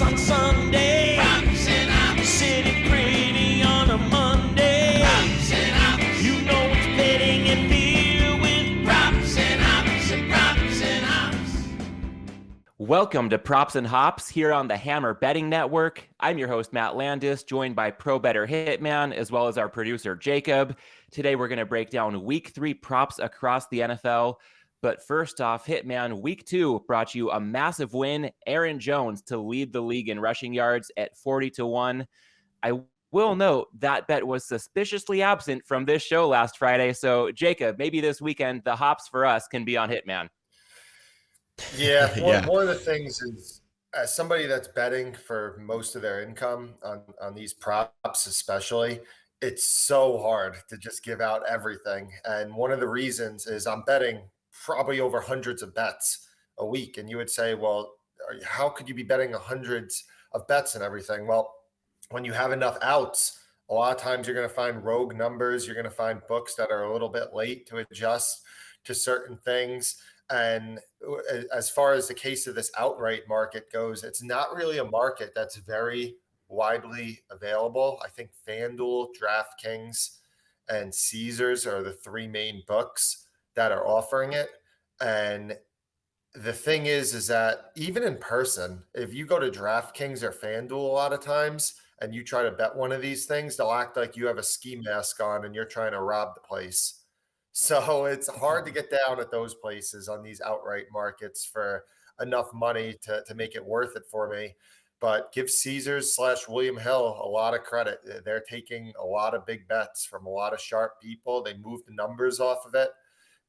on Sunday. Props and ops. Sitting pretty on a Monday. Props and ops. You know it's betting and beer with props and ops and props and ops. Welcome to Props and Hops here on the Hammer Betting Network. I'm your host, Matt Landis, joined by Pro Bettor Hitman, as well as our producer, Jacob. Today, we're going to break down Week 3 props across the NFL. But first off, Hitman, Week 2 brought you a massive win. Aaron Jones to lead the league in rushing yards at 40-1. I will note that bet was suspiciously absent from this show last Friday. So, Jacob, maybe this weekend the hops for us can be on Hitman. Yeah, one of the things is, as somebody that's betting for most of their income on these props especially, it's so hard to just give out everything. And one of the reasons is I'm betting probably over hundreds of bets a week. And you would say, well, how could you be betting hundreds of bets and everything? Well, when you have enough outs, a lot of times you're going to find rogue numbers. You're going to find books that are a little bit late to adjust to certain things. And as far as the case of this outright market goes, it's not really a market that's very widely available. I think FanDuel, DraftKings, and Caesars are the three main books that are offering it. And the thing is that even in person, if you go to DraftKings or FanDuel a lot of times and you try to bet one of these things, they'll act like you have a ski mask on and you're trying to rob the place. So it's hard to get down at those places on these outright markets for enough money to make it worth it for me. But give Caesars / William Hill a lot of credit. They're taking a lot of big bets from a lot of sharp people. They move the numbers off of it.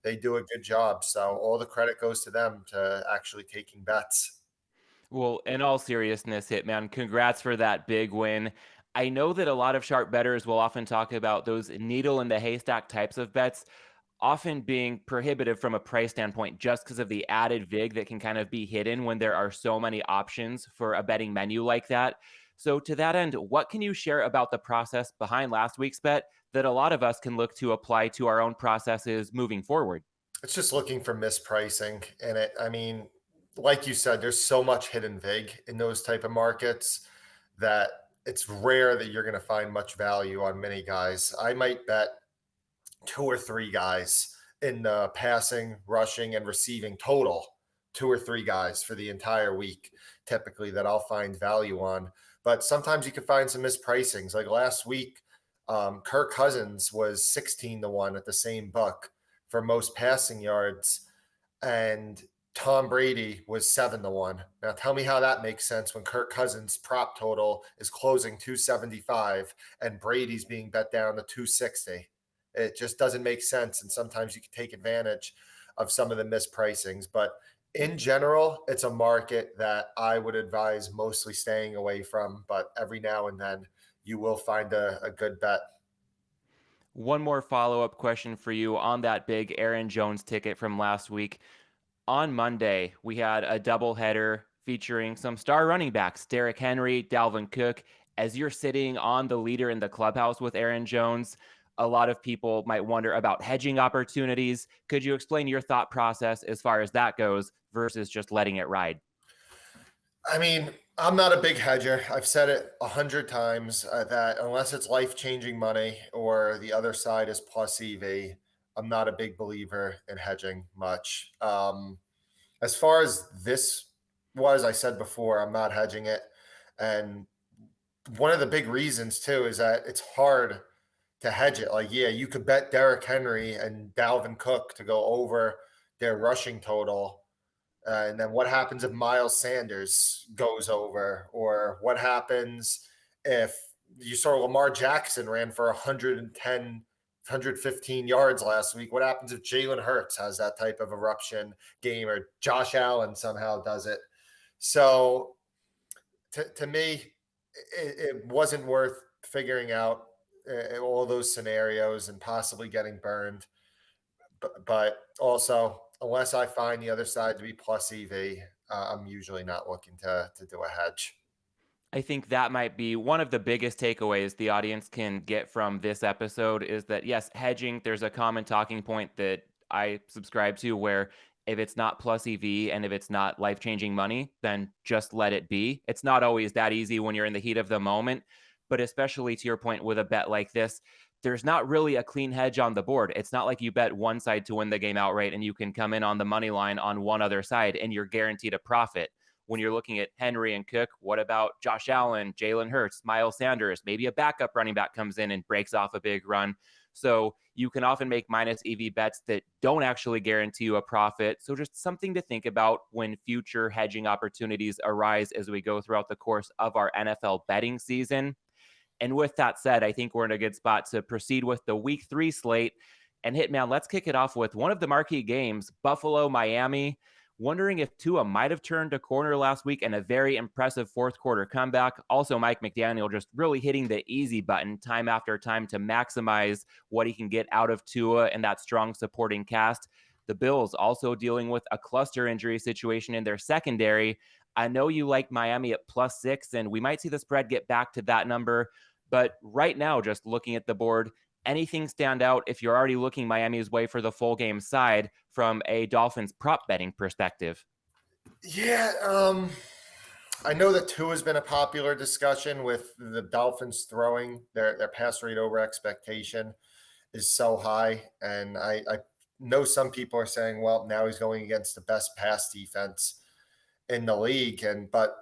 They do a good job. So all the credit goes to them to actually taking bets. Well, in all seriousness, Hitman, congrats for that big win. I know that a lot of sharp bettors will often talk about those needle in the haystack types of bets, often being prohibitive from a price standpoint just because of the added vig that can kind of be hidden when there are so many options for a betting menu like that. So to that end, what can you share about the process behind last week's bet that a lot of us can look to apply to our own processes moving forward? It's just looking for mispricing in it. I mean, like you said, there's so much hidden vig in those type of markets that it's rare that you're going to find much value on many guys. I might bet 2 or 3 guys in the passing, rushing, and receiving total, 2 or 3 guys for the entire week, typically that I'll find value on. But sometimes you can find some mispricings. Like last week, Kirk Cousins was 16-1 at the same book for most passing yards, and Tom Brady was 7-1. Now tell me how that makes sense when Kirk Cousins' prop total is closing 275 and Brady's being bet down to 260. It just doesn't make sense. And sometimes you can take advantage of some of the mispricings. But in general, it's a market that I would advise mostly staying away from. But every now and then you will find a good bet. One more follow-up question for you on that big Aaron Jones ticket from last week. On Monday, we had a doubleheader featuring some star running backs, Derrick Henry, Dalvin Cook. As you're sitting on the leader in the clubhouse with Aaron Jones, a lot of people might wonder about hedging opportunities. Could you explain your thought process as far as that goes versus just letting it ride? I mean, I'm not a big hedger. I've said it 100 times that unless it's life-changing money or the other side is plus EV, I'm not a big believer in hedging much. As far as this was, I said before, I'm not hedging it. And one of the big reasons too is that it's hard to hedge it. Like, yeah, you could bet Derrick Henry and Dalvin Cook to go over their rushing total. And then what happens if Miles Sanders goes over? Or what happens if you saw Lamar Jackson ran for 110, 115 yards last week? What happens if Jalen Hurts has that type of eruption game or Josh Allen somehow does it? So to me, it wasn't worth figuring out all those scenarios and possibly getting burned. But also, unless I find the other side to be plus EV, I'm usually not looking to do a hedge. I think that might be one of the biggest takeaways the audience can get from this episode is that, yes, hedging, there's a common talking point that I subscribe to where if it's not plus EV and if it's not life-changing money, then just let it be. It's not always that easy when you're in the heat of the moment, but especially to your point with a bet like this, there's not really a clean hedge on the board. It's not like you bet one side to win the game outright and you can come in on the money line on one other side and you're guaranteed a profit. When you're looking at Henry and Cook, what about Josh Allen, Jalen Hurts, Miles Sanders? Maybe a backup running back comes in and breaks off a big run. So you can often make minus EV bets that don't actually guarantee you a profit. So just something to think about when future hedging opportunities arise as we go throughout the course of our NFL betting season. And with that said, I think we're in a good spot to proceed with the week 3 slate. And Hitman, let's kick it off with one of the marquee games, Buffalo, Miami. Wondering if Tua might have turned a corner last week and a very impressive fourth quarter comeback. Also, Mike McDaniel just really hitting the easy button time after time to maximize what he can get out of Tua and that strong supporting cast. The Bills also dealing with a cluster injury situation in their secondary. I know you like Miami at +6, and we might see the spread get back to that number. But right now, just looking at the board, anything stand out if you're already looking Miami's way for the full game side from a Dolphins prop betting perspective? Yeah, I know that Tua has been a popular discussion with the Dolphins throwing their pass rate over expectation is so high. And I know some people are saying, well, now he's going against the best pass defense in the league. But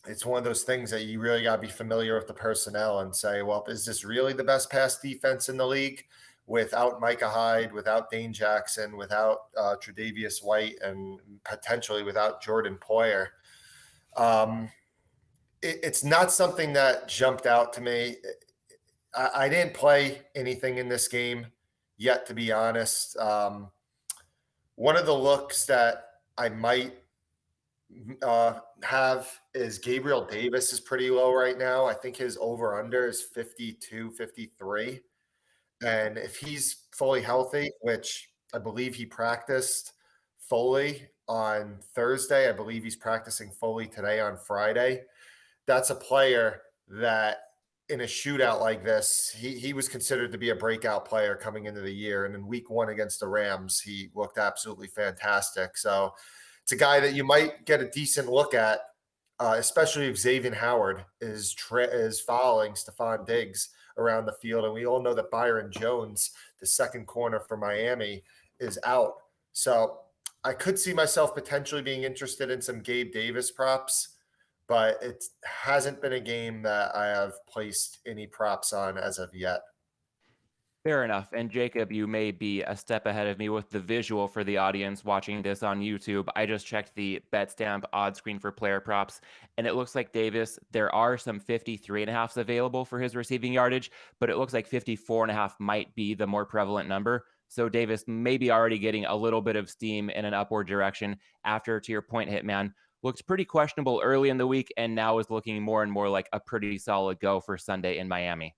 it's one of those things that you really got to be familiar with the personnel and say, well, is this really the best pass defense in the league without Micah Hyde, without Dane Jackson, without Tre'Davious White, and potentially without Jordan Poyer? It's not something that jumped out to me. I didn't play anything in this game yet, to be honest. One of the looks that I might have is Gabriel Davis is pretty low right now. I think his over under is 52, 53. And if he's fully healthy, which I believe he practiced fully on Thursday, I believe he's practicing fully today on Friday. That's a player that in a shootout like this, he was considered to be a breakout player coming into the year. And in week 1 against the Rams, he looked absolutely fantastic. So it's a guy that you might get a decent look at, especially if Xavier Howard is following Stephon Diggs around the field. And we all know that Byron Jones, the second corner for Miami, is out. So I could see myself potentially being interested in some Gabe Davis props, but it hasn't been a game that I have placed any props on as of yet. Fair enough. And Jacob, you may be a step ahead of me with the visual for the audience watching this on YouTube. I just checked the BetStamp odd screen for player props, and it looks like Davis, there are some 53.5s available for his receiving yardage, but it looks like 54.5 might be the more prevalent number. So Davis may be already getting a little bit of steam in an upward direction after, to your point, Hitman, looked pretty questionable early in the week and now is looking more and more like a pretty solid go for Sunday in Miami.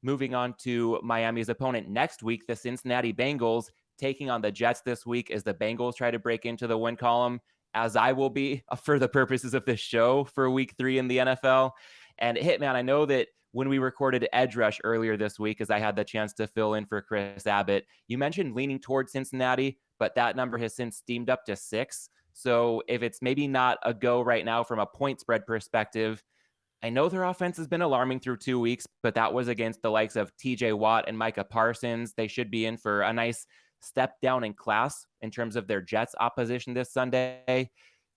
Moving on to Miami's opponent next week, the Cincinnati Bengals, taking on the Jets this week as the Bengals try to break into the win column, as I will be for the purposes of this show for week 3 in the NFL. And Hitman, I know that when we recorded Edge Rush earlier this week, as I had the chance to fill in for Chris Abbott, you mentioned leaning towards Cincinnati, but that number has since steamed up to 6. So if it's maybe not a go right now from a point spread perspective, I know their offense has been alarming through 2 weeks, but that was against the likes of TJ Watt and Micah Parsons. They should be in for a nice step down in class in terms of their Jets opposition this Sunday.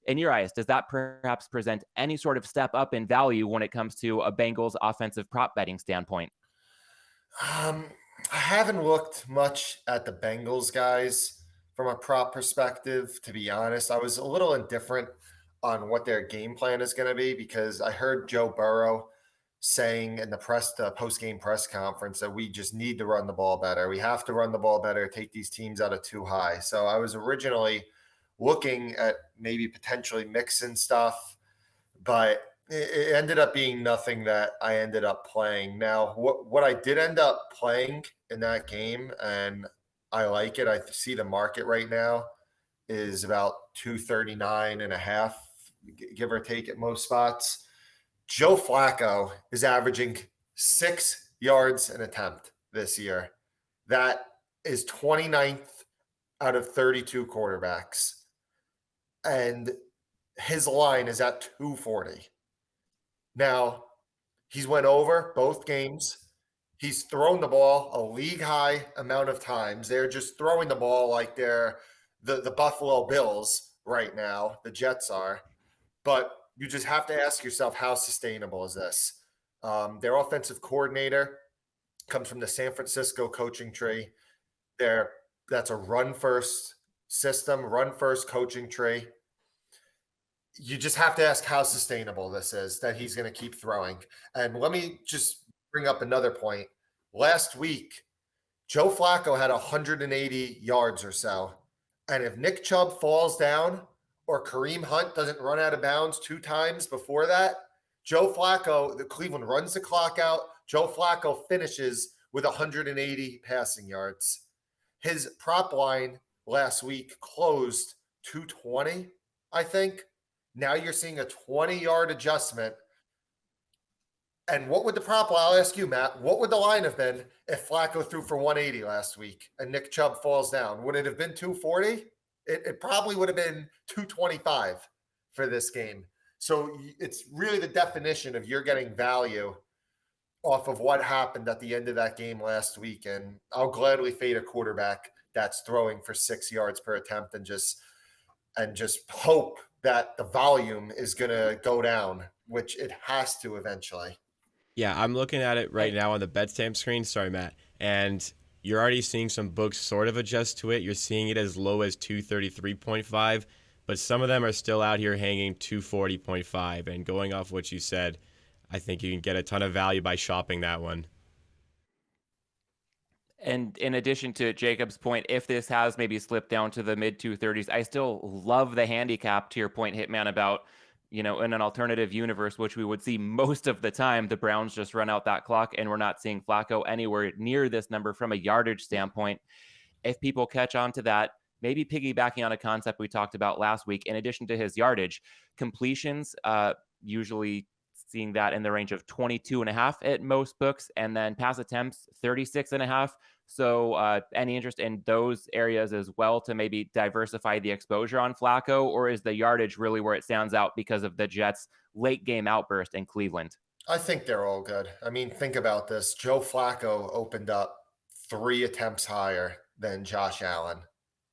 In your eyes, does that perhaps present any sort of step up in value when it comes to a Bengals offensive prop betting standpoint? I haven't looked much at the Bengals guys from a prop perspective, to be honest. I was a little indifferent on what their game plan is going to be because I heard Joe Burrow saying in the post-game press conference that we just need to run the ball better. We have to run the ball better, take these teams out of too high. So I was originally looking at maybe potentially mixing stuff, but it ended up being nothing that I ended up playing. Now, what I did end up playing in that game, and I like it, I see the market right now is about 239.5, give or take at most spots. Joe Flacco is averaging 6 yards an attempt this year. That is 29th out of 32 quarterbacks. And his line is at 240. Now, he's went over both games. He's thrown the ball a league high amount of times. They're just throwing the ball like they're the Buffalo Bills right now. The Jets are. But you just have to ask yourself, how sustainable is this? Their offensive coordinator comes from the San Francisco coaching tree. That's a run first system, run first coaching tree. You just have to ask how sustainable this is, that he's going to keep throwing. And let me just bring up another point. Last week, Joe Flacco had 180 yards or so. And if Nick Chubb falls down or Kareem Hunt doesn't run out of bounds 2 times before that, Joe Flacco, the Cleveland runs the clock out. Joe Flacco finishes with 180 passing yards. His prop line last week closed 220, I think. Now you're seeing a 20-yard adjustment. And what would the prop, I'll ask you, Matt, what would the line have been if Flacco threw for 180 last week and Nick Chubb falls down? Would it have been 240? It probably would have been 225 for this game. So it's really the definition of you're getting value off of what happened at the end of that game last week. And I'll gladly fade a quarterback that's throwing for 6 yards per attempt and just hope that the volume is going to go down, which it has to eventually. Yeah, I'm looking at it right now on the Betstamp screen. Sorry, Matt. And you're already seeing some books sort of adjust to it. You're seeing it as low as 233.5, but some of them are still out here hanging 240.5. And going off what you said, I think you can get a ton of value by shopping that one. And in addition to Jacob's point, if this has maybe slipped down to the mid 230s, I still love the handicap, to your point, Hitman, about, in an alternative universe, which we would see most of the time, the Browns just run out that clock and we're not seeing Flacco anywhere near this number from a yardage standpoint. If people catch on to that, maybe piggybacking on a concept we talked about last week, in addition to his yardage, completions, usually seeing that in the range of 22.5 at most books, and then pass attempts 36.5. So any interest in those areas as well to maybe diversify the exposure on Flacco, or is the yardage really where it stands out because of the Jets' late game outburst in Cleveland? I think they're all good. I mean, think about this. Joe Flacco opened up 3 attempts higher than Josh Allen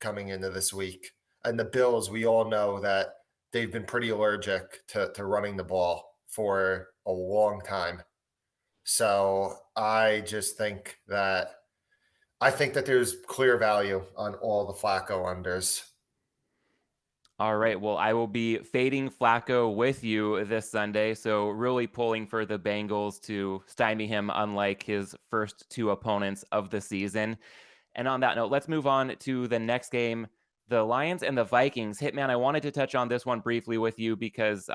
coming into this week. And the Bills, we all know that they've been pretty allergic to running the ball for a long time. So I just think that there's clear value on all the Flacco unders. All right. Well, I will be fading Flacco with you this Sunday. So really pulling for the Bengals to stymie him, unlike his first 2 opponents of the season. And on that note, let's move on to the next game, the Lions and the Vikings. Hitman, I wanted to touch on this one briefly with you because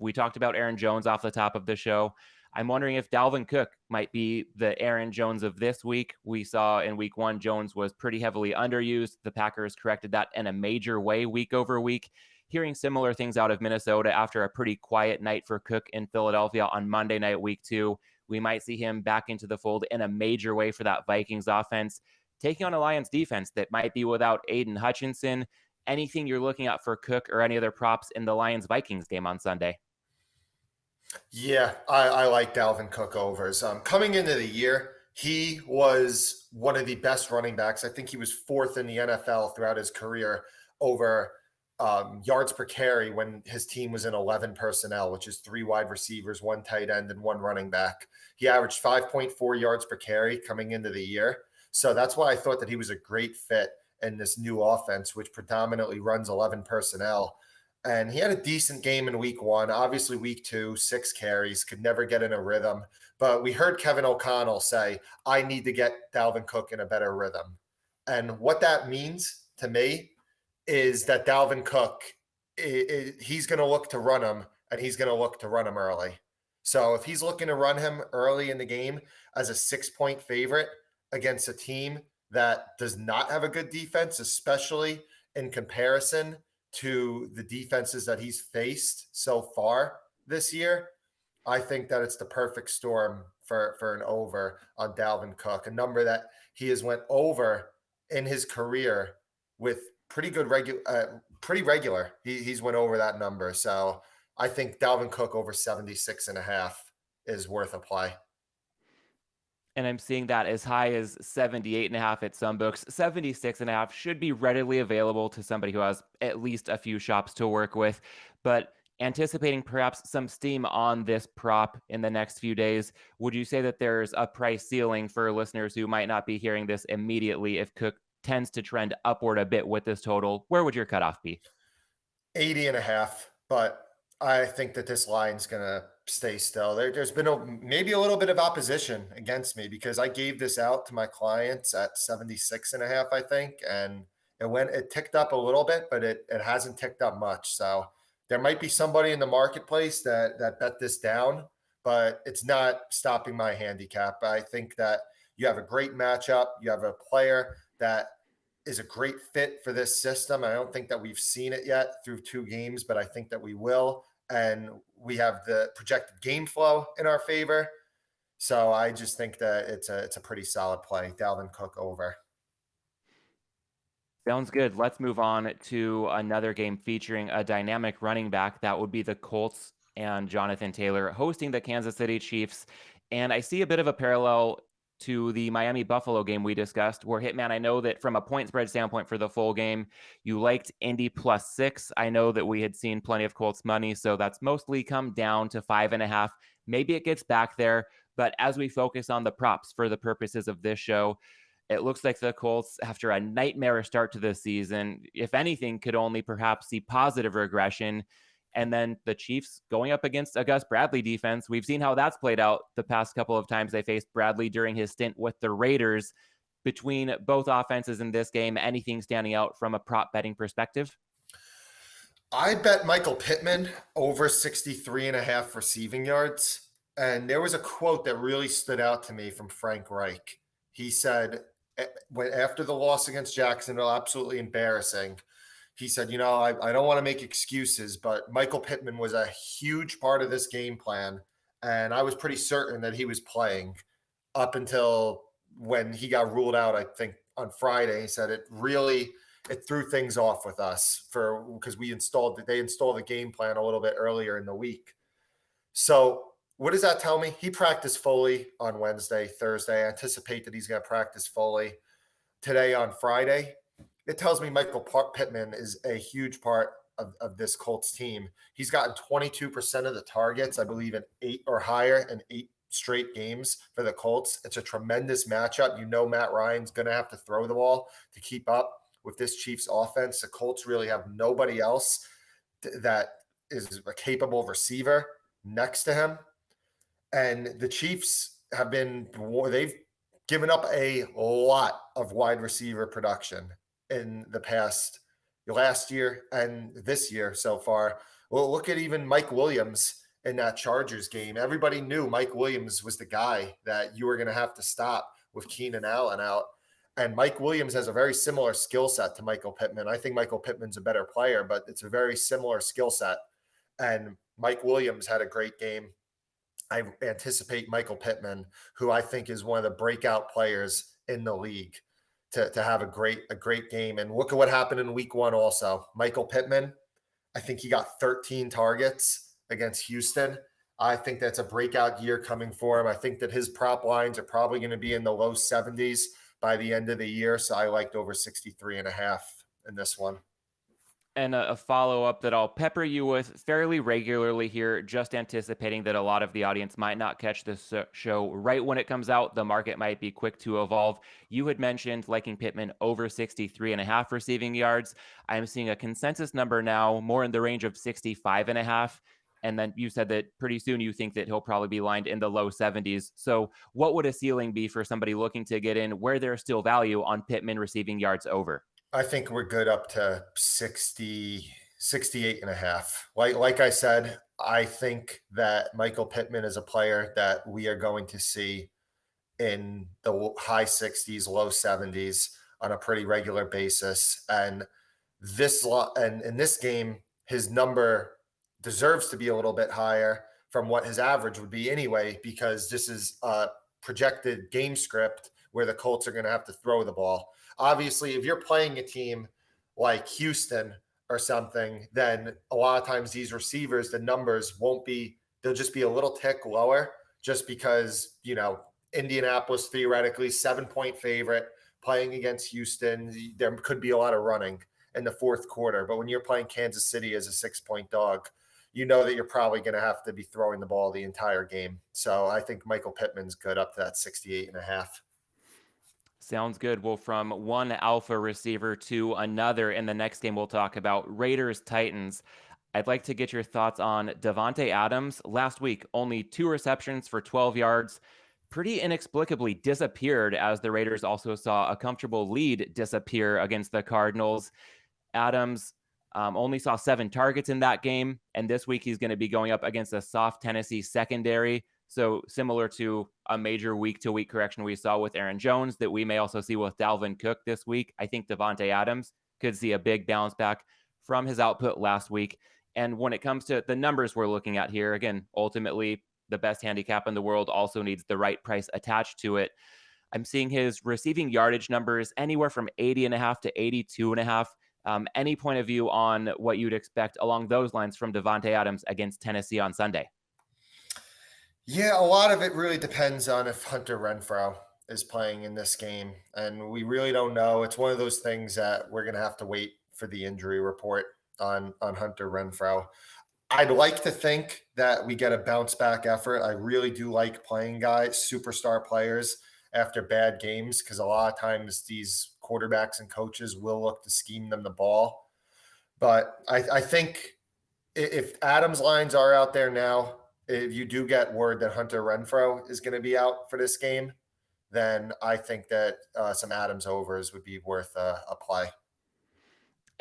we talked about Aaron Jones off the top of the show. I'm wondering if Dalvin Cook might be the Aaron Jones of this week. We saw in week 1, Jones was pretty heavily underused. The Packers corrected that in a major way week over week. Hearing similar things out of Minnesota after a pretty quiet night for Cook in Philadelphia on Monday night, week 2. We might see him back into the fold in a major way for that Vikings offense, taking on a Lions defense that might be without Aiden Hutchinson. Anything you're looking at for Cook or any other props in the Lions-Vikings game on Sunday? Yeah, I like Dalvin Cook overs. Coming into the year, he was one of the best running backs. I think he was 4th in the NFL throughout his career over yards per carry when his team was in 11 personnel, which is 3 wide receivers, 1 tight end, and 1 running back. He averaged 5.4 yards per carry coming into the year. So that's why I thought that he was a great fit in this new offense, which predominantly runs 11 personnel. And he had a decent game in week 1. Obviously, week 2, 6 carries, could never get in a rhythm. But we heard Kevin O'Connell say, I need to get Dalvin Cook in a better rhythm. And what that means to me is that Dalvin Cook, he's going to look to run him, and he's going to look to run him early. So if he's looking to run him early in the game as a 6-point favorite against a team that does not have a good defense, especially in comparison to the defenses that he's faced so far this year, I think that it's the perfect storm for an over on Dalvin Cook, a number that he has went over in his career with pretty regular. He's went over that number. So I think Dalvin Cook over 76.5 is worth a play. And I'm seeing that as high as 78.5 at some books. 76.5 should be readily available to somebody who has at least a few shops to work with. But anticipating perhaps some steam on this prop in the next few days, would you say that there's a price ceiling for listeners who might not be hearing this immediately if Cook tends to trend upward a bit with this total? Where would your cutoff be? 80.5, but I think that this line's going to stay still. There's been maybe a little bit of opposition against me because I gave this out to my clients at 76.5, I think. And it ticked up a little bit, but it hasn't ticked up much. So there might be somebody in the marketplace that bet this down, but it's not stopping my handicap. I think that you have a great matchup. You have a player that is a great fit for this system. I don't think that we've seen it yet through 2 games, but I think that we will. And we have the projected game flow in our favor. So I just think that it's a pretty solid play. Dalvin Cook over. Sounds good. Let's move on to another game featuring a dynamic running back. That would be the Colts and Jonathan Taylor hosting the Kansas City Chiefs. And I see a bit of a parallel to the Miami Buffalo game we discussed, where Hitman, I know that from a point spread standpoint for the full game, you liked Indy +6. I know that we had seen plenty of Colts money, so that's mostly come down to 5.5. Maybe it gets back there, but as we focus on the props for the purposes of this show, it looks like the Colts, after a nightmare start to the season, if anything, could only perhaps see positive regression. And then the Chiefs going up against a Gus Bradley defense. We've seen how that's played out the past couple of times they faced Bradley during his stint with the Raiders. Between both offenses in this game, anything standing out from a prop betting perspective? I bet Michael Pittman over 63.5 receiving yards. And there was a quote that really stood out to me from Frank Reich. He said, after the loss against Jacksonville, absolutely embarrassing, he said, I don't want to make excuses, but Michael Pittman was a huge part of this game plan. And I was pretty certain that he was playing up until when he got ruled out, I think on Friday. He said it threw things off with us because they installed the game plan a little bit earlier in the week. So what does that tell me? He practiced fully on Wednesday, Thursday. I anticipate that he's going to practice fully today on Friday. It tells me Michael Pittman is a huge part of this Colts team. He's gotten 22% of the targets, I believe, in 8 or higher in 8 straight games for the Colts. It's a tremendous matchup. Matt Ryan's going to have to throw the ball to keep up with this Chiefs offense. The Colts really have nobody else that is a capable receiver next to him. And the Chiefs they've given up a lot of wide receiver production in the last year and this year so far. Well, look at even Mike Williams in that Chargers game. Everybody knew Mike Williams was the guy that you were going to have to stop with Keenan Allen out. And Mike Williams has a very similar skill set to Michael Pittman. I think Michael Pittman's a better player, but it's a very similar skill set. And Mike Williams had a great game. I anticipate Michael Pittman, who I think is one of the breakout players in the league, to have a great game. And look at what happened in week 1 also. Michael Pittman, I think he got 13 targets against Houston. I think that's a breakout year coming for him. I think that his prop lines are probably going to be in the low 70s by the end of the year. So I liked over 63.5 in this one. And a follow-up that I'll pepper you with fairly regularly here, just anticipating that a lot of the audience might not catch this show right when it comes out. The market might be quick to evolve. You had mentioned liking Pittman over 63.5 receiving yards. I'm seeing a consensus number now more in the range of 65.5. And then you said that pretty soon you think that he'll probably be lined in the low 70s. So what would a ceiling be for somebody looking to get in where there's still value on Pittman receiving yards over? I think we're good up to 68.5. Like I said, I think that Michael Pittman is a player that we are going to see in the high 60s, low 70s on a pretty regular basis. And in this game, his number deserves to be a little bit higher from what his average would be anyway, because this is a projected game script where the Colts are going to have to throw the ball. Obviously, if you're playing a team like Houston or something, then a lot of times these receivers, the numbers won't be, they'll just be a little tick lower just because, Indianapolis theoretically 7-point favorite playing against Houston. There could be a lot of running in the fourth quarter, but when you're playing Kansas City as a 6-point dog, you know that you're probably going to have to be throwing the ball the entire game. So I think Michael Pittman's good up to that 68.5. Sounds good. Well, from one alpha receiver to another in the next game we'll talk about, Raiders-Titans. I'd like to get your thoughts on Davante Adams. Last week, only 2 receptions for 12 yards. Pretty inexplicably disappeared as the Raiders also saw a comfortable lead disappear against the Cardinals. Adams only saw 7 targets in that game, and this week he's going to be going up against a soft Tennessee secondary. So similar to a major week-to-week correction we saw with Aaron Jones that we may also see with Dalvin Cook this week, I think Davante Adams could see a big bounce back from his output last week. And when it comes to the numbers we're looking at here, again, ultimately, the best handicap in the world also needs the right price attached to it. I'm seeing his receiving yardage numbers anywhere from 80.5 to 82.5. Any point of view on what you'd expect along those lines from Davante Adams against Tennessee on Sunday? Yeah, a lot of it really depends on if Hunter Renfrow is playing in this game. And we really don't know. It's one of those things that we're going to have to wait for the injury report on Hunter Renfrow. I'd like to think that we get a bounce back effort. I really do like playing guys, superstar players, after bad games, because a lot of times these quarterbacks and coaches will look to scheme them the ball. But I think if Adams lines are out there now, if you do get word that Hunter Renfrow is going to be out for this game, then I think that some Adams overs would be worth a play.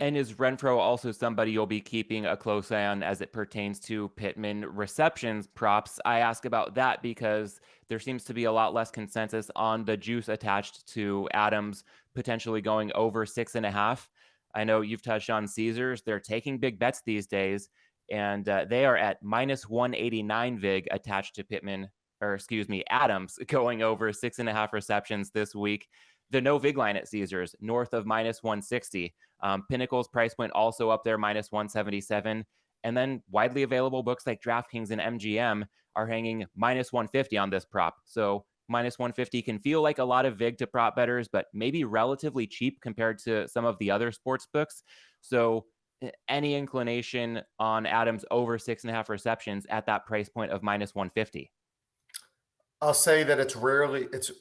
And is Renfrow also somebody you'll be keeping a close eye on as it pertains to Pittman receptions props? I ask about that because there seems to be a lot less consensus on the juice attached to Adams potentially going over 6.5. I know you've touched on Caesars. They're taking big bets these days, and they are at minus 189 VIG attached to Adams going over 6.5 receptions this week. The no VIG line at Caesars, north of minus 160. Pinnacle's price point also up there, minus 177. And then widely available books like DraftKings and MGM are hanging minus 150 on this prop. So minus 150 can feel like a lot of VIG to prop bettors, but maybe relatively cheap compared to some of the other sports books. So any inclination on Adams over 6.5 receptions at that price point of minus 150? I'll say that it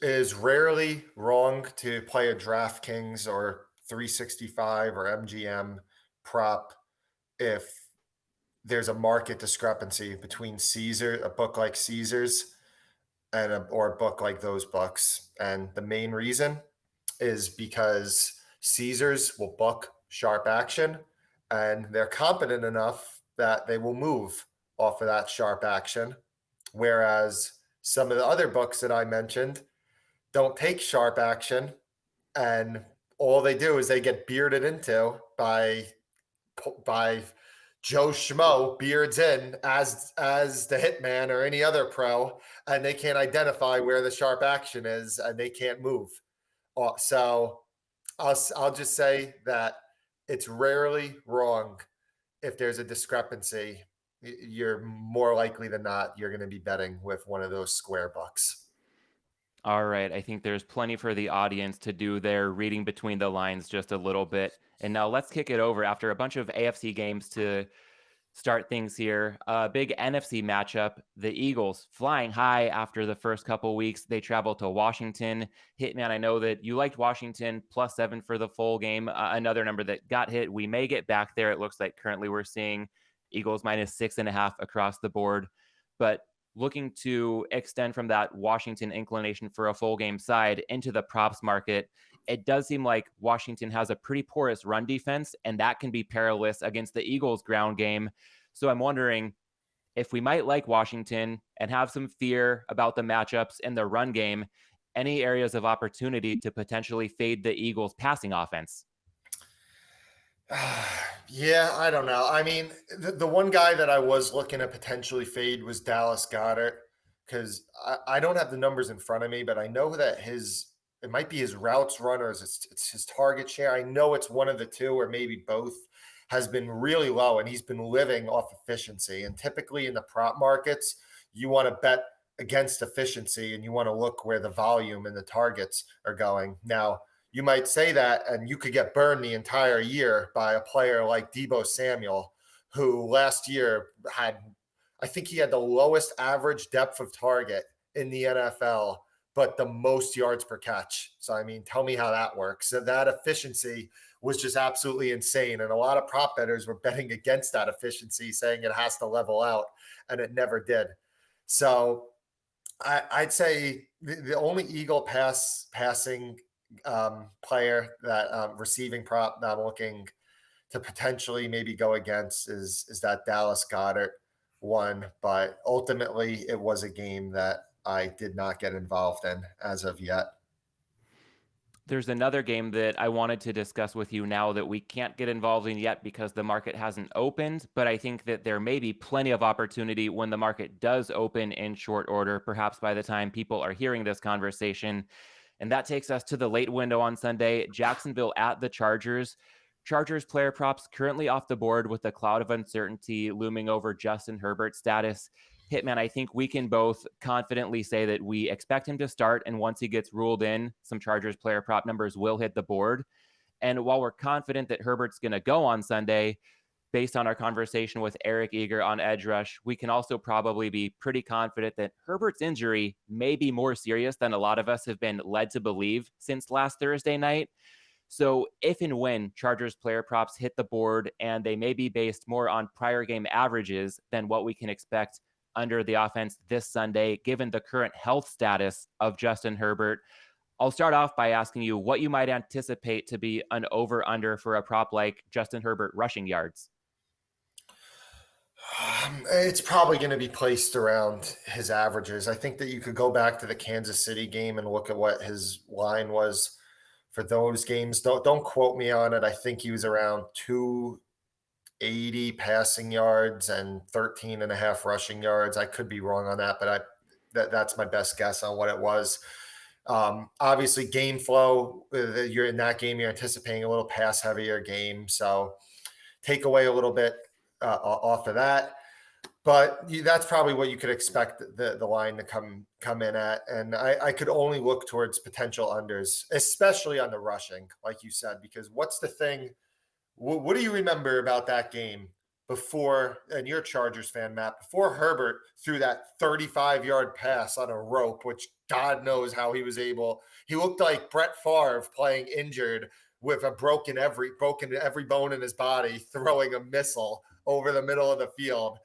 is rarely wrong to play a DraftKings or 365 or MGM prop if there's a market discrepancy between a book like Caesars or a book like those books. And the main reason is because Caesars will book sharp action, and they're competent enough that they will move off of that sharp action, whereas some of the other books that I mentioned don't take sharp action, and all they do is they get bearded into by Joe Schmo beards in as the hitman or any other pro, and they can't identify where the sharp action is, and they can't move. So I'll just say that it's rarely wrong if there's a discrepancy. You're more likely than not, you're going to be betting with one of those square bucks. All right. I think there's plenty for the audience to do their reading between the lines just a little bit. And now let's kick it over after a bunch of AFC games to start things here. A big NFC matchup. The Eagles flying high after the first couple weeks. They travel to Washington. Hitman, I know that you liked Washington +7 for the full game. Another number that got hit. We may get back there. It looks like currently we're seeing Eagles -6.5 across the board. But looking to extend from that Washington inclination for a full game side into the props market, it does seem like Washington has a pretty porous run defense, and that can be perilous against the Eagles' ground game. So I'm wondering if we might like Washington and have some fear about the matchups in the run game, any areas of opportunity to potentially fade the Eagles' passing offense? Yeah, I don't know. I mean, the one guy that I was looking to potentially fade was Dallas Goedert, because I don't have the numbers in front of me, but I know that his it might be his routes runners. It's his target share. I know it's one of the two or maybe both has been really low, and he's been living off efficiency. And typically in the prop markets, you want to bet against efficiency and you want to look where the volume and the targets are going. Now, you might say that and you could get burned the entire year by a player like Deebo Samuel, who last year I think he had the lowest average depth of target in the NFL, but the most yards per catch. So, I mean, tell me how that works. So that efficiency was just absolutely insane. And a lot of prop bettors were betting against that efficiency, saying it has to level out, and it never did. So I'd say the only Eagle passing player that receiving prop that I'm looking to potentially maybe go against is that Dallas Goedert one. But ultimately, it was a game that I did not get involved in as of yet. There's another game that I wanted to discuss with you now that we can't get involved in yet because the market hasn't opened, but I think that there may be plenty of opportunity when the market does open in short order, perhaps by the time people are hearing this conversation. And that takes us to the late window on Sunday, Jacksonville at the Chargers. Chargers player props currently off the board with a cloud of uncertainty looming over Justin Herbert's status. Hitman, I think we can both confidently say that we expect him to start, and once he gets ruled in, some Chargers player prop numbers will hit the board. And while we're confident that Herbert's going to go on Sunday, based on our conversation with Eric Eager on Edge Rush, we can also probably be pretty confident that Herbert's injury may be more serious than a lot of us have been led to believe since last Thursday night. So if and when Chargers player props hit the board, and they may be based more on prior game averages than what we can expect under the offense this Sunday, given the current health status of Justin Herbert, I'll start off by asking you what you might anticipate to be an over-under for a prop like Justin Herbert rushing yards. It's probably going to be placed around his averages. I think that you could go back to the Kansas City game and look at what his line was for those games. Don't quote me on it. I think he was around 280 passing yards and 13 and a half rushing yards. I could be wrong on that, but that's my best guess on what it was. Obviously, game flow, you're in that game, you're anticipating a little pass heavier game. So take away a little bit off of that. But that's probably what you could expect the line to come in at. And I could only look towards potential unders, especially on the rushing, like you said, because what's the thing? What do you remember about that game before, and you're a Chargers fan, Matt, before Herbert threw that 35-yard pass on a rope, which God knows how he was able. He looked like Brett Favre playing injured with a broken every bone in his body, throwing a missile over the middle of the field.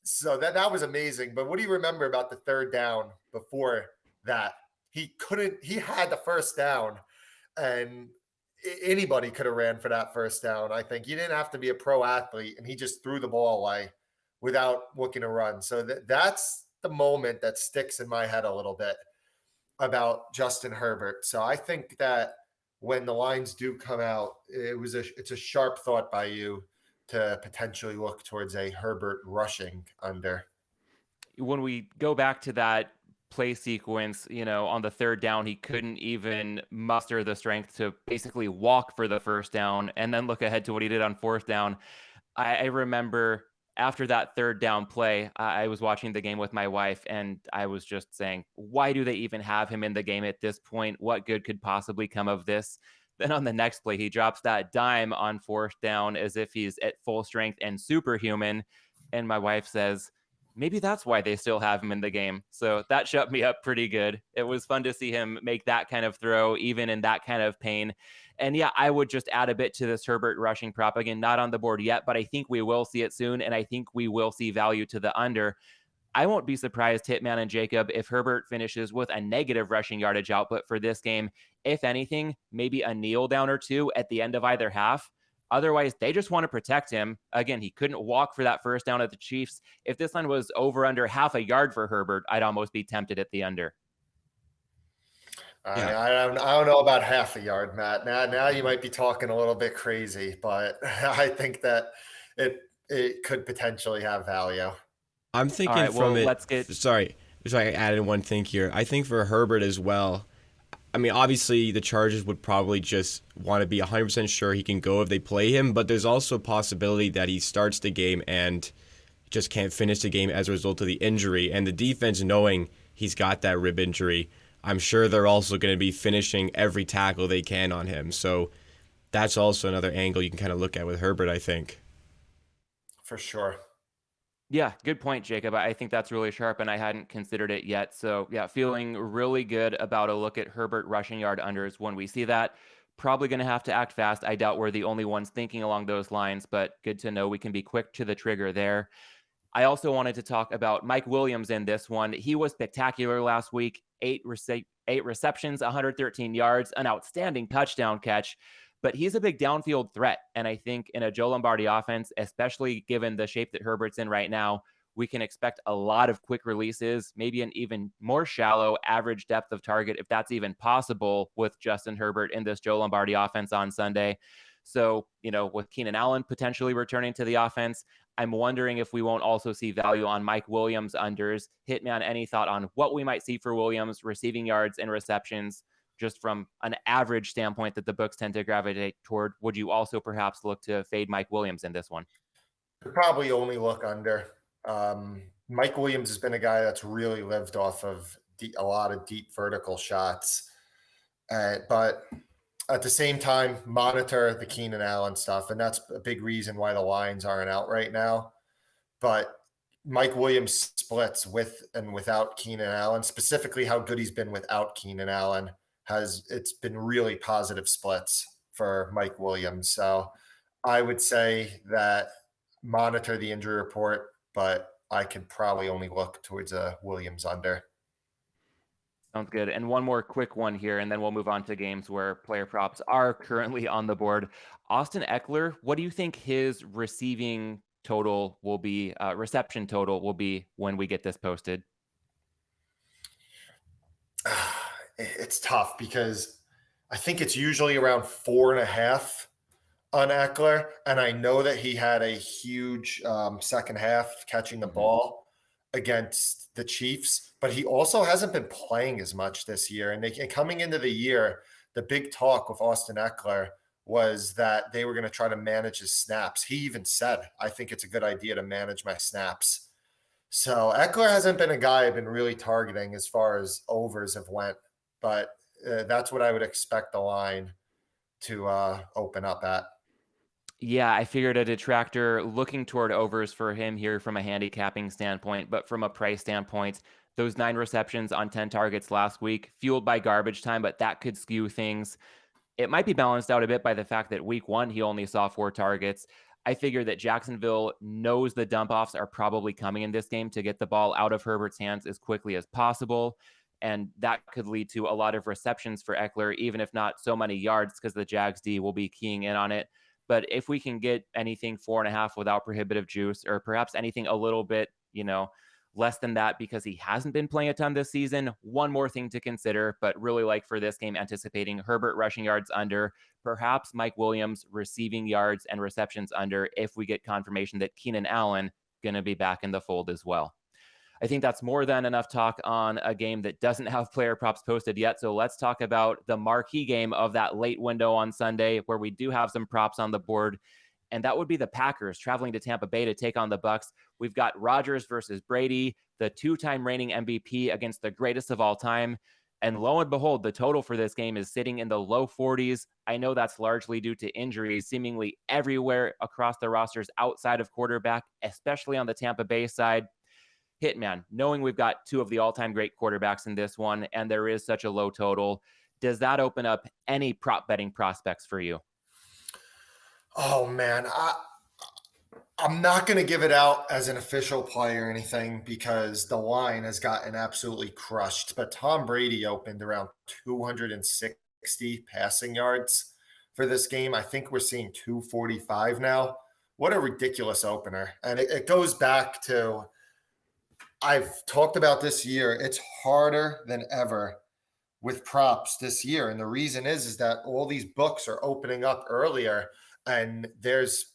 So that was amazing. But what do you remember about the third down before that? He had the first down, and anybody could have ran for that first down. I think you didn't have to be a pro athlete, and he just threw the ball away without looking to run. So that's the moment that sticks in my head a little bit about Justin Herbert. So I think that when the lines do come out, it's a sharp thought by you to potentially look towards a Herbert rushing under. When we go back to that play sequence, on the third down, he couldn't even muster the strength to basically walk for the first down, and then look ahead to what he did on fourth down. I remember after that third down play, I was watching the game with my wife, and I was just saying, why do they even have him in the game at this point? What good could possibly come of this? Then on the next play, he drops that dime on fourth down as if he's at full strength and superhuman. And my wife says, maybe that's why they still have him in the game. So that shut me up pretty good. It was fun to see him make that kind of throw, even in that kind of pain. And yeah, I would just add a bit to this Herbert rushing prop. Again, not on the board yet, but I think we will see it soon. And I think we will see value to the under. I won't be surprised, Hitman and Jacob, if Herbert finishes with a negative rushing yardage output for this game. If anything, maybe a kneel down or two at the end of either half. Otherwise, they just want to protect him. Again, he couldn't walk for that first down at the Chiefs. If this line was over under half a yard for Herbert, I'd almost be tempted at the under. I don't know about half a yard, Matt. Now you might be talking a little bit crazy, but I think that it could potentially have value. I'm thinking Sorry, I added one thing here. I think for Herbert as well, I mean, obviously the Chargers would probably just want to be 100% sure he can go if they play him, but there's also a possibility that he starts the game and just can't finish the game as a result of the injury. And the defense, knowing he's got that rib injury, I'm sure they're also going to be finishing every tackle they can on him. So that's also another angle you can kind of look at with Herbert, I think. For sure. Yeah, good point, Jacob. I think that's really sharp, and I hadn't considered it yet. So, yeah, feeling really good about a look at Herbert rushing yard unders when we see that. Probably going to have to act fast. I doubt we're the only ones thinking along those lines, but good to know we can be quick to the trigger there. I also wanted to talk about Mike Williams in this one. He was spectacular last week. Eight receptions, 113 yards, an outstanding touchdown catch. But he's a big downfield threat. And I think in a Joe Lombardi offense, especially given the shape that Herbert's in right now, we can expect a lot of quick releases, maybe an even more shallow average depth of target, if that's even possible with Justin Herbert in this Joe Lombardi offense on Sunday. So, with Keenan Allen potentially returning to the offense, I'm wondering if we won't also see value on Mike Williams unders. Hitman, any thought on what we might see for Williams receiving yards and receptions just from an average standpoint that the books tend to gravitate toward? Would you also perhaps look to fade Mike Williams in this one? Probably only look under. Mike Williams has been a guy that's really lived off of a lot of deep vertical shots. But at the same time, monitor the Keenan Allen stuff. And that's a big reason why the lines aren't out right now. But Mike Williams splits with and without Keenan Allen, specifically how good he's been without Keenan Allen. It's been really positive splits for Mike Williams. So I would say that monitor the injury report, but I could probably only look towards a Williams under. Sounds good. And one more quick one here, and then we'll move on to games where player props are currently on the board. Austin Eckler, what do you think his receiving total will be, reception total will be when we get this posted? It's tough because I think it's usually around 4.5 on Eckler. And I know that he had a huge second half catching the ball against the Chiefs, but he also hasn't been playing as much this year. And coming into the year, the big talk with Austin Eckler was that they were going to try to manage his snaps. He even said, I think it's a good idea to manage my snaps. So Eckler hasn't been a guy I've been really targeting as far as overs have went. But that's what I would expect the line to open up at. Yeah, I figured a detractor looking toward overs for him here from a handicapping standpoint, but from a price standpoint, those 9 receptions on 10 targets last week, fueled by garbage time, but that could skew things. It might be balanced out a bit by the fact that week 1, he only saw 4 targets. I figure that Jacksonville knows the dump offs are probably coming in this game to get the ball out of Herbert's hands as quickly as possible. And that could lead to a lot of receptions for Eckler, even if not so many yards, because the Jags D will be keying in on it. But if we can get anything 4.5 without prohibitive juice, or perhaps anything a little bit, less than that because he hasn't been playing a ton this season, one more thing to consider, but really like for this game, anticipating Herbert rushing yards under, perhaps Mike Williams receiving yards and receptions under if we get confirmation that Keenan Allen going to be back in the fold as well. I think that's more than enough talk on a game that doesn't have player props posted yet. So let's talk about the marquee game of that late window on Sunday where we do have some props on the board. And that would be the Packers traveling to Tampa Bay to take on the Bucs. We've got Rodgers versus Brady, the 2-time reigning MVP against the greatest of all time. And lo and behold, the total for this game is sitting in the low 40s. I know that's largely due to injuries seemingly everywhere across the rosters outside of quarterback, especially on the Tampa Bay side. Hitman, knowing we've got 2 of the all-time great quarterbacks in this one, and there is such a low total, does that open up any prop betting prospects for you? Oh, man. I'm not going to give it out as an official play or anything because the line has gotten absolutely crushed. But Tom Brady opened around 260 passing yards for this game. I think we're seeing 245 now. What a ridiculous opener. And it goes back to, I've talked about this year, it's harder than ever with props this year. And the reason is that all these books are opening up earlier and there's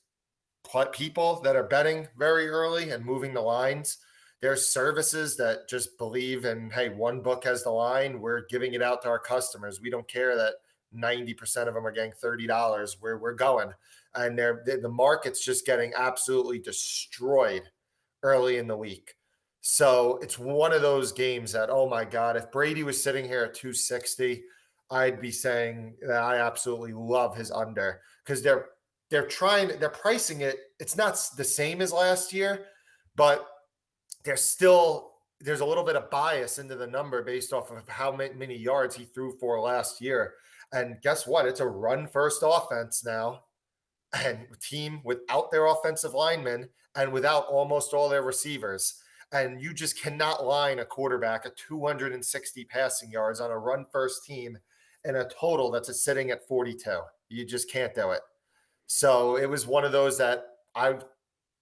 people that are betting very early and moving the lines. There's services that just believe in, hey, one book has the line, we're giving it out to our customers. We don't care that 90% of them are getting $30. We're going. And the market's just getting absolutely destroyed early in the week. So it's one of those games that, oh my God, if Brady was sitting here at 260, I'd be saying that I absolutely love his under, because they're pricing it. It's not the same as last year, but there's a little bit of bias into the number based off of how many yards he threw for last year. And guess what? It's a run first offense now, and a team without their offensive linemen and without almost all their receivers. And you just cannot line a quarterback at 260 passing yards on a run first team in a total that's sitting at 42. You just can't do it. So it was one of those that I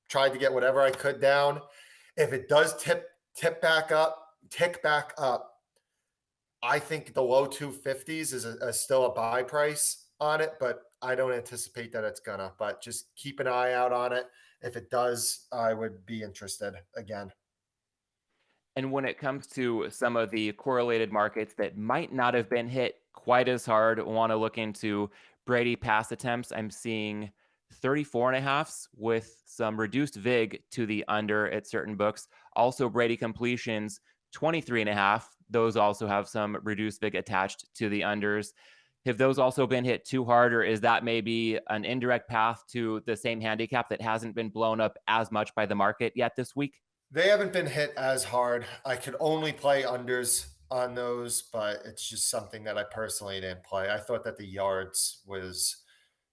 tried to get whatever I could down. If it does tick back up, I think the low 250s is still a buy price on it, but I don't anticipate that it's gonna. But just keep an eye out on it. If it does, I would be interested again. And when it comes to some of the correlated markets that might not have been hit quite as hard, want to look into Brady pass attempts. I'm seeing 34.5s with some reduced VIG to the under at certain books. Also, Brady completions, 23.5. Those also have some reduced VIG attached to the unders. Have those also been hit too hard, or is that maybe an indirect path to the same handicap that hasn't been blown up as much by the market yet this week? They haven't been hit as hard. I could only play unders on those, but it's just something that I personally didn't play. I thought that the yards was,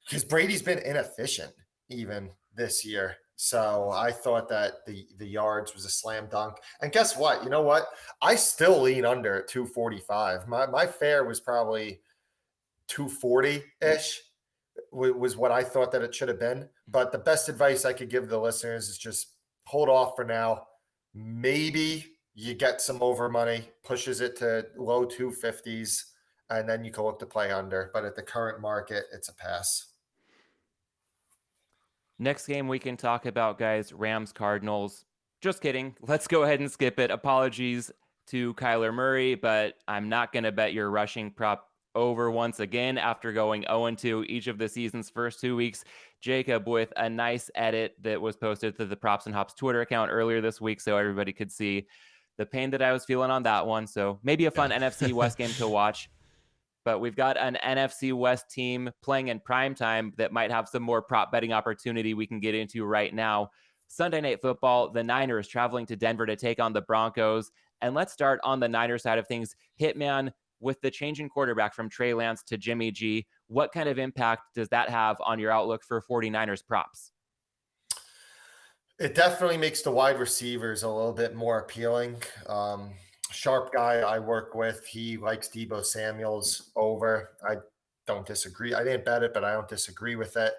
because Brady's been inefficient even this year. So I thought that the yards was a slam dunk. And guess what? You know what? I still lean under at 245. My fair was probably 240-ish was what I thought that it should have been. But the best advice I could give the listeners is just hold off for now. Maybe you get some over money, pushes it to low 250s, and then you can look to play under. But at the current market, it's a pass. Next game we can talk about, guys, Rams Cardinals. Just kidding. Let's go ahead and skip it. Apologies to Kyler Murray, but I'm not going to bet your rushing prop over once again after going 0-2 each of the season's first 2 weeks. Jacob with a nice edit that was posted to the Props and Hops Twitter account earlier this week so everybody could see the pain that I was feeling on that one. So maybe a fun NFC West game to watch. But we've got an NFC West team playing in prime time that might have some more prop betting opportunity we can get into right now. Sunday Night Football, the Niners traveling to Denver to take on the Broncos. And let's start on the Niners side of things. Hitman, with the change in quarterback from Trey Lance to Jimmy G, what kind of impact does that have on your outlook for 49ers props? It definitely makes the wide receivers a little bit more appealing. Sharp guy I work with, he likes Deebo Samuel's over. I don't disagree. I didn't bet it, but I don't disagree with it.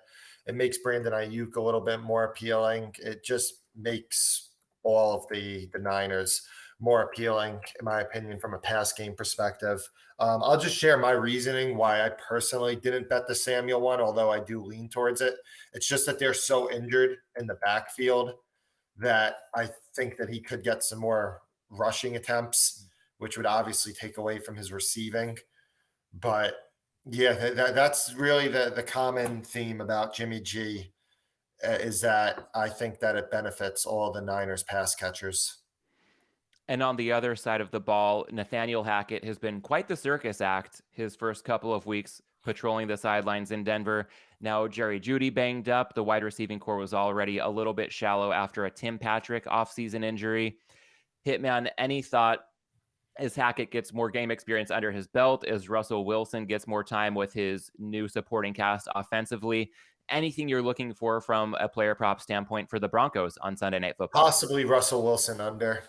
It makes Brandon Ayuk a little bit more appealing. It just makes all of the Niners more appealing, in my opinion, from a pass game perspective. I'll just share my reasoning why I personally didn't bet the Samuel one, although I do lean towards it. It's just that they're so injured in the backfield that I think that he could get some more rushing attempts, which would obviously take away from his receiving. But yeah, that's really the common theme about Jimmy G, is that I think that it benefits all the Niners pass catchers. And on the other side of the ball, Nathaniel Hackett has been quite the circus act his first couple of weeks patrolling the sidelines in Denver. Now Jerry Jeudy banged up. The wide receiving core was already a little bit shallow after a Tim Patrick offseason injury. Hitman, any thought as Hackett gets more game experience under his belt, as Russell Wilson gets more time with his new supporting cast offensively? Anything you're looking for from a player prop standpoint for the Broncos on Sunday Night Football? Possibly Russell Wilson under.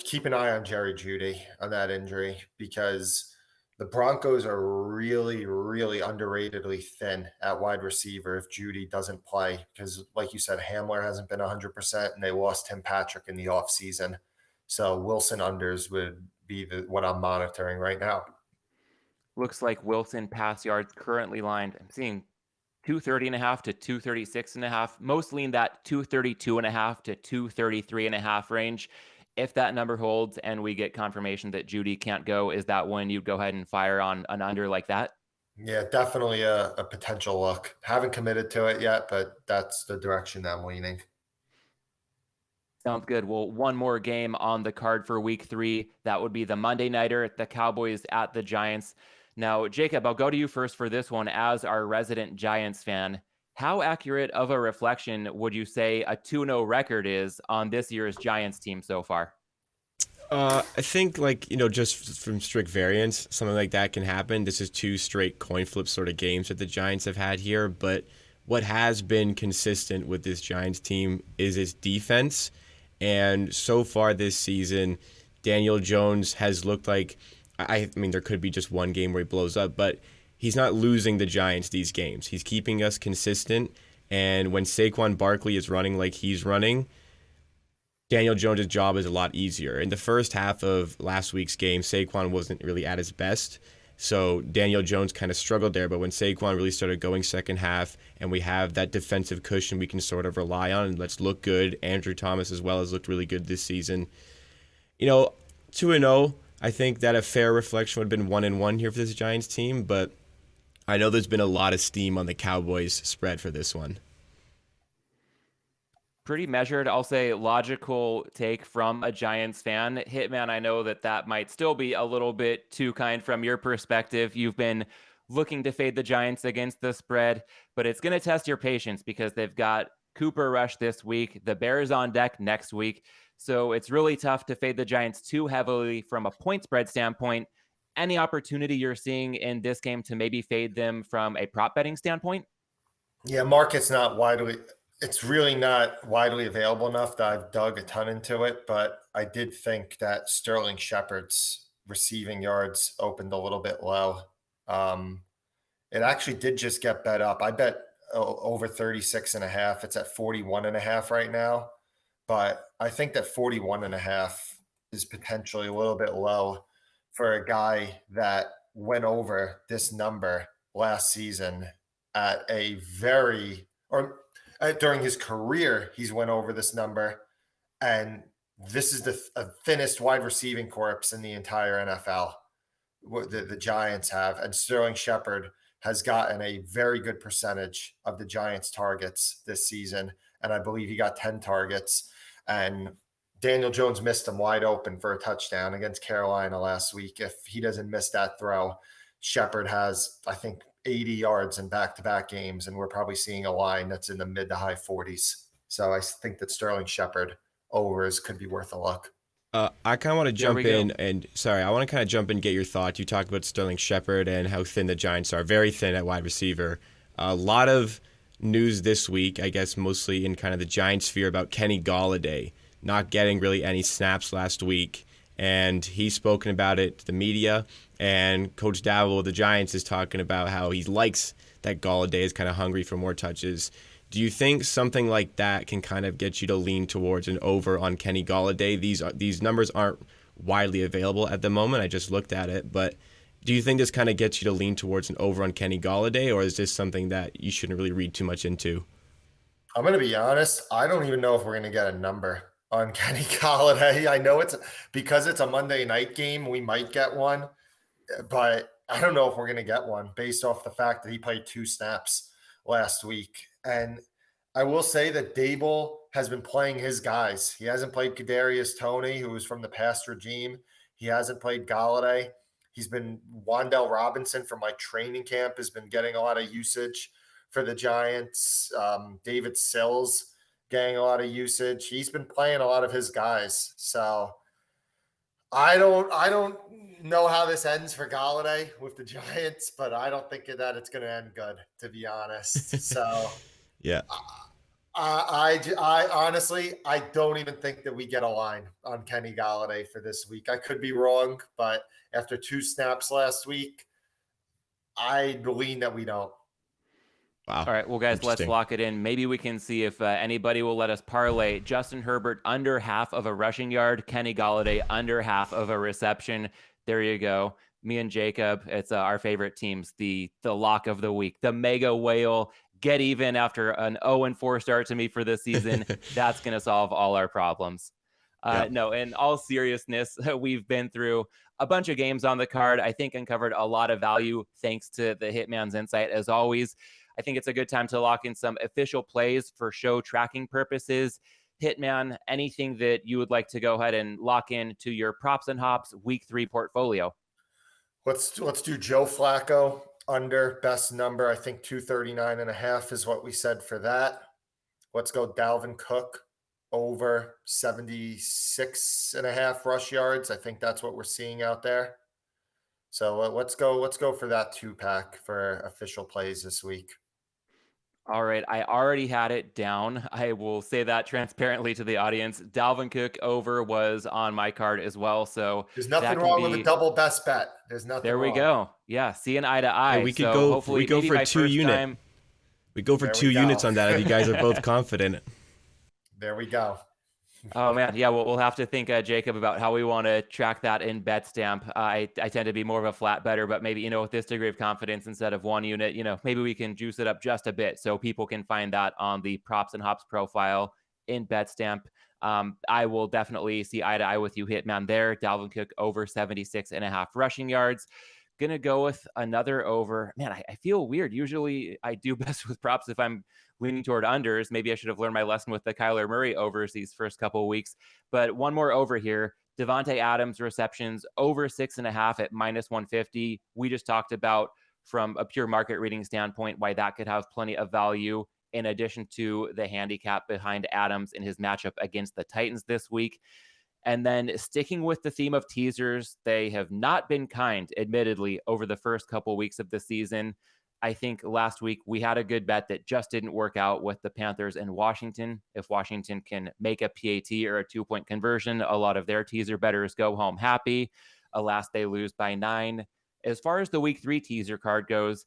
Keep an eye on Jerry Jeudy on that injury, because the Broncos are really, really underratedly thin at wide receiver if Jeudy doesn't play. Because like you said, Hamler hasn't been 100% and they lost Tim Patrick in the offseason. So Wilson unders would be what I'm monitoring right now. Looks like Wilson pass yards currently lined. I'm seeing 230.5 to 236.5. Most lean that 232.5 to 233.5 range. If that number holds and we get confirmation that Judy can't go, is that when you go ahead and fire on an under like that? Yeah, definitely a potential look. Haven't committed to it yet, but that's the direction I'm leaning. Sounds good. Well, one more game on the card for week 3. That would be the Monday nighter, the Cowboys at the Giants. Now, Jacob, I'll go to you first for this one as our resident Giants fan. How accurate of a reflection would you say a 2-0 record is on this year's Giants team so far? I think, just from strict variance, something like that can happen. This is 2 straight coin flip sort of games that the Giants have had here. But what has been consistent with this Giants team is its defense. And so far this season, Daniel Jones has looked like, I mean, there could be just one game where he blows up, but he's not losing the Giants these games. He's keeping us consistent. And when Saquon Barkley is running like he's running, Daniel Jones' job is a lot easier. In the first half of last week's game, Saquon wasn't really at his best. So Daniel Jones kind of struggled there. But when Saquon really started going second half and we have that defensive cushion we can sort of rely on and let's look good. Andrew Thomas as well has looked really good this season. 2-0, I think that a fair reflection would have been 1-1 here for this Giants team. But I know there's been a lot of steam on the Cowboys spread for this one. Pretty measured, I'll say logical take from a Giants fan. Hitman, I know that might still be a little bit too kind from your perspective. You've been looking to fade the Giants against the spread, but it's going to test your patience because they've got Cooper Rush this week, the Bears on deck next week. So it's really tough to fade the Giants too heavily from a point spread standpoint. Any opportunity you're seeing in this game to maybe fade them from a prop betting standpoint? Yeah, it's really not widely available enough that I've dug a ton into it, but I did think that Sterling Shepard's receiving yards opened a little bit low. It actually did just get bet up. I bet over 36.5. It's at 41.5 right now, but I think that 41.5 is potentially a little bit low for a guy that went over this number last season at during his career, he's went over this number, and this is the thinnest wide receiving corps in the entire NFL. The Giants have, and Sterling Shepard has gotten a very good percentage of the Giants' targets this season, and I believe he got 10 targets. And Daniel Jones missed him wide open for a touchdown against Carolina last week. If he doesn't miss that throw, Shepard has, I think, 80 yards in back-to-back games, and we're probably seeing a line that's in the mid to high 40s. So I think that Sterling Shepard overs could be worth a look. I kind of want to jump in I want to kind of jump in and get your thoughts. You talked about Sterling Shepard and how thin the Giants are, very thin at wide receiver. A lot of news this week, I guess mostly in kind of the Giants sphere, about Kenny Golladay not getting really any snaps last week. And he's spoken about it to the media. And Coach Dowell of the Giants is talking about how he likes that Golladay is kind of hungry for more touches. Do you think something like that can kind of get you to lean towards an over on Kenny Golladay? These numbers aren't widely available at the moment. I just looked at it. But do you think this kind of gets you to lean towards an over on Kenny Golladay, or is this something that you shouldn't really read too much into? I'm going to be honest. I don't even know if we're going to get a number on Kenny Golladay. I know because it's a Monday night game, we might get one, but I don't know if we're going to get one based off the fact that he played 2 snaps last week. And I will say that Dable has been playing his guys. He hasn't played Kadarius Toney, who was from the past regime. He hasn't played Golladay. He's been Wan'Dale Robinson from training camp has been getting a lot of usage for the Giants. David Sills getting a lot of usage. He's been playing a lot of his guys. So I don't know how this ends for Golladay with the Giants, but I don't think that it's going to end good, to be honest. So yeah, I honestly, I don't even think that we get a line on Kenny Golladay for this week. I could be wrong, but after 2 snaps last week, I lean that we don't. Wow. All right, well, guys, let's lock it in. Maybe we can see if anybody will let us parlay Justin Herbert under half of a rushing yard, Kenny Golladay under half of a reception. There you go. Me and Jacob, it's our favorite teams, the lock of the week, the mega whale get even after an 0-4 start to me for this season. That's going to solve all our problems. No, in all seriousness, we've been through a bunch of games on the card. I think uncovered a lot of value thanks to the Hitman's insight. As always, I think it's a good time to lock in some official plays for show tracking purposes. Hitman, anything that you would like to go ahead and lock in to your props and hops week 3 portfolio? Let's do Joe Flacco under, best number. I think 239.5 is what we said for that. Let's go Dalvin Cook over 76.5 rush yards. I think that's what we're seeing out there. So let's go for that 2-pack for official plays this week. All right, I already had it down. I will say that transparently to the audience. Dalvin Cook over was on my card as well. So there's nothing wrong with a double best bet. There's nothing there we wrong. go. Yeah, seeing eye to eye. Hey, we could so go. Hopefully, we go for 2 units. We go for 2 units on that if you guys are both confident. There we go. Oh man, yeah. We'll have to think, Jacob, about how we want to track that in BetStamp. I tend to be more of a flat better, but maybe with this degree of confidence, instead of 1 unit, maybe we can juice it up just a bit so people can find that on the props and hops profile in BetStamp. I will definitely see eye to eye with you, Hitman. There, Dalvin Cook over 76.5 rushing yards. Gonna go with another over. Man, I feel weird. Usually I do best with props if I'm leaning toward unders. Maybe I should have learned my lesson with the Kyler Murray overs these first couple of weeks. But one more over here. Devontae Adams receptions over 6.5 at -150. We just talked about from a pure market reading standpoint why that could have plenty of value in addition to the handicap behind Adams in his matchup against the Titans this week. And then sticking with the theme of teasers, they have not been kind, admittedly, over the first couple weeks of the season. I think last week we had a good bet that just didn't work out with the Panthers and Washington. If Washington can make a PAT or a 2-point conversion, a lot of their teaser bettors go home happy. Alas, they lose by 9. As far as the week 3 teaser card goes,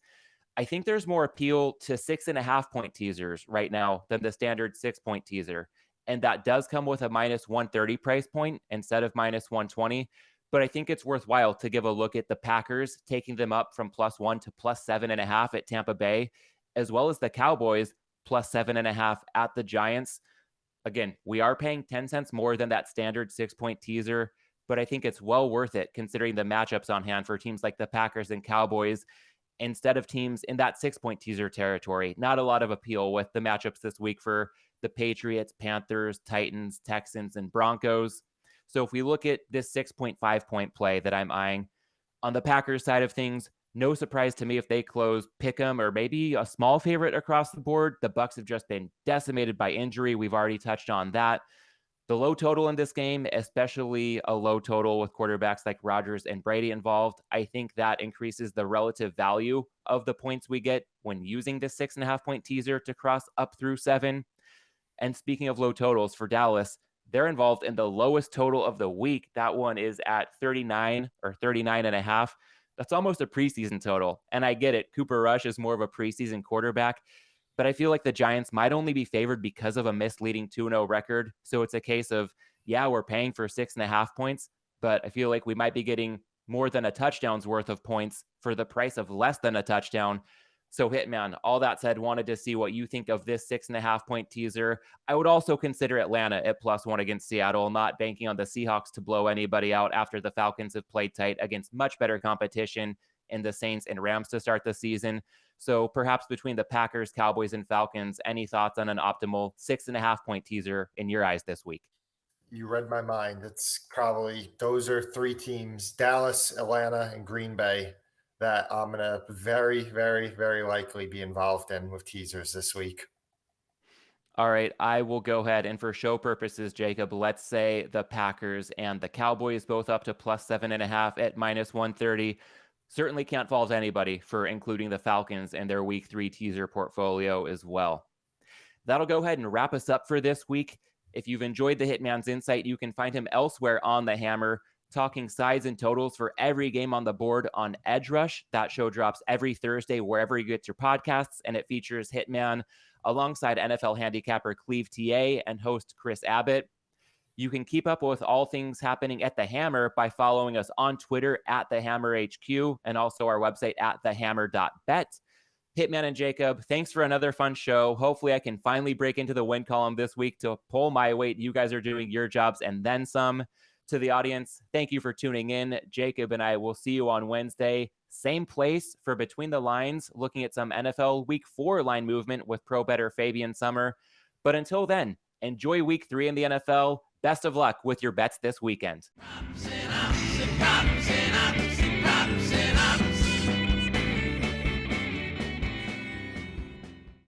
I think there's more appeal to 6.5-point teasers right now than the standard 6-point teaser. And that does come with a -130 price point instead of -120. But I think it's worthwhile to give a look at the Packers, taking them up from +1 to +7.5 at Tampa Bay, as well as the Cowboys +7.5 at the Giants. Again, we are paying 10 cents more than that standard 6-point teaser, but I think it's well worth it considering the matchups on hand for teams like the Packers and Cowboys instead of teams in that 6-point teaser territory. Not a lot of appeal with the matchups this week for the Patriots, Panthers, Titans, Texans, and Broncos. So if we look at this 6.5-point play that I'm eyeing, on the Packers side of things, no surprise to me if they close pick'em or maybe a small favorite across the board. The Bucs have just been decimated by injury. We've already touched on that. The low total in this game, especially a low total with quarterbacks like Rodgers and Brady involved, I think that increases the relative value of the points we get when using this 6.5-point teaser to cross up through 7. And speaking of low totals for Dallas, they're involved in the lowest total of the week. That one is at 39 or 39.5. That's almost a preseason total. And I get it. Cooper Rush is more of a preseason quarterback, but I feel like the Giants might only be favored because of a misleading 2-0 record. So it's a case of, yeah, we're paying for 6.5 points, but I feel like we might be getting more than a touchdown's worth of points for the price of less than a touchdown. So Hitman, all that said, wanted to see what you think of this 6.5-point teaser. I would also consider Atlanta at +1 against Seattle, not banking on the Seahawks to blow anybody out after the Falcons have played tight against much better competition in the Saints and Rams to start the season. So perhaps between the Packers, Cowboys, and Falcons, any thoughts on an optimal 6.5-point teaser in your eyes this week? You read my mind. It's probably those are 3 teams, Dallas, Atlanta, and Green Bay, that I'm going to very, very, very likely be involved in with teasers this week. All right, I will go ahead. And for show purposes, Jacob, let's say the Packers and the Cowboys both up to +7.5 at -130. Certainly can't fault anybody for including the Falcons in their week 3 teaser portfolio as well. That'll go ahead and wrap us up for this week. If you've enjoyed the Hitman's insight, you can find him elsewhere on the Hammer, talking sides and totals for every game on the board on Edge Rush. That show drops every Thursday wherever you get your podcasts, and it features Hitman alongside NFL handicapper Cleve TA and host Chris Abbott. You can keep up with all things happening at the Hammer by following us on Twitter at the Hammer HQ and also our website at thehammer.bet. Hitman and Jacob, thanks for another fun show. Hopefully I can finally break into the win column this week to pull my weight. You guys are doing your jobs and then some. To the audience, thank you for tuning in. Jacob and I will see you on Wednesday. Same place for Between the Lines, looking at some NFL Week 4 line movement with pro bettor Fabian Summer. But until then, enjoy Week 3 in the NFL. Best of luck with your bets this weekend. Props and